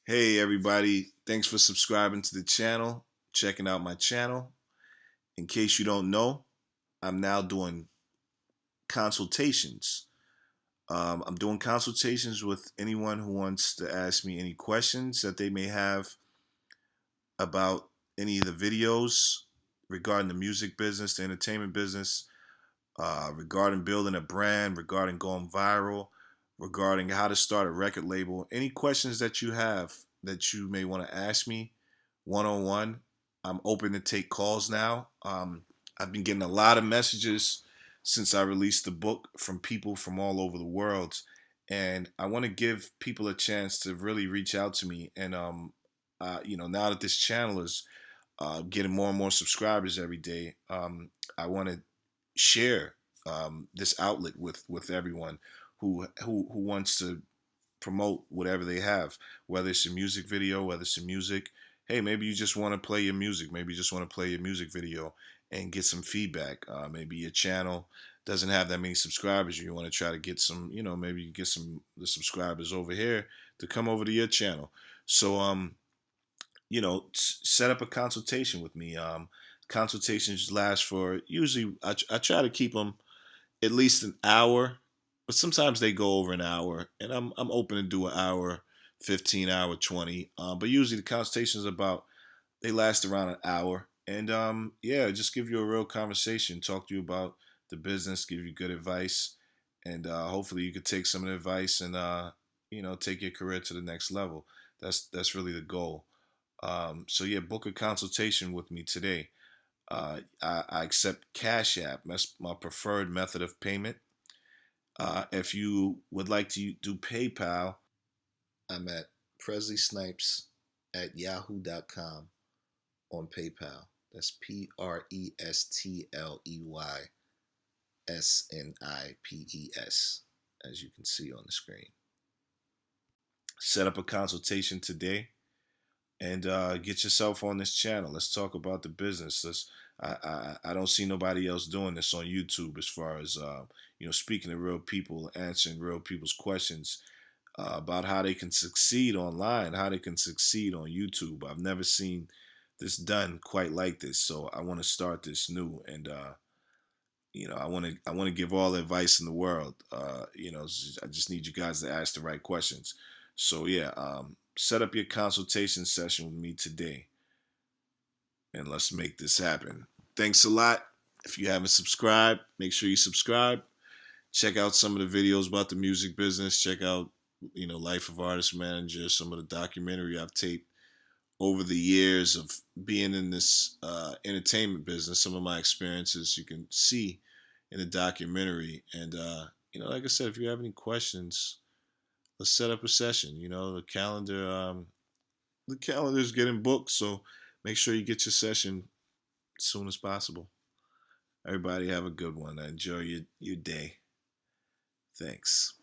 Hey everybody, thanks for subscribing to the channel, checking out my channel. In case you don't know, I'm now doing consultations. I'm doing consultations with anyone who wants to ask me any questions that they may have about any of the videos regarding the music business, the entertainment business, regarding building a brand, regarding going viral, regarding how to start a record label. Any questions that you have that you may want to ask me one-on-one, I'm open to take calls now. I've been getting a lot of messages since I released the book from people from all over the world, and I want to give people a chance to really reach out to me. And now that this channel is getting more and more subscribers every day, I want to share this outlet with everyone who wants to promote whatever they have, whether it's a music video, whether it's some music. Hey, maybe you just want to play your music. Maybe you just want to play your music video and get some feedback. Maybe your channel doesn't have that many subscribers. You want to try to get some, maybe you get some the subscribers over here to come over to your channel. So, set up a consultation with me. Consultations last for usually I try to keep them at least an hour, but sometimes they go over an hour, and I'm open to do an hour, 15 hour, 20. But usually the consultations they last around an hour, and yeah, just give you a real conversation, talk to you about the business, give you good advice, and hopefully you could take some of the advice and take your career to the next level. That's really the goal. So yeah, book a consultation with me today. I accept Cash App. That's my preferred method of payment. If you would like to do PayPal, I'm at Prestley Snipes at yahoo.com on PayPal. That's PrestleySnipes, as you can see on the screen. Set up a consultation today and get yourself on this channel. Let's talk about the business. I don't see nobody else doing this on YouTube as far as speaking to real people, answering real people's questions about how they can succeed online, how they can succeed on YouTube. I've never seen this done quite like this, so I want to start this new, and I want to give all the advice in the world. I just need you guys to ask the right questions. So yeah, set up your consultation session with me today, and let's make this happen. Thanks a lot. If you haven't subscribed, make sure you subscribe. Check out some of the videos about the music business. Check out, Life of Artist Manager, some of the documentary I've taped over the years of being in this entertainment business. Some of my experiences you can see in the documentary. And, like I said, if you have any questions, let's set up a session. The calendar's getting booked, so make sure you get your session as soon as possible. Everybody have a good one. Enjoy your day. Thanks.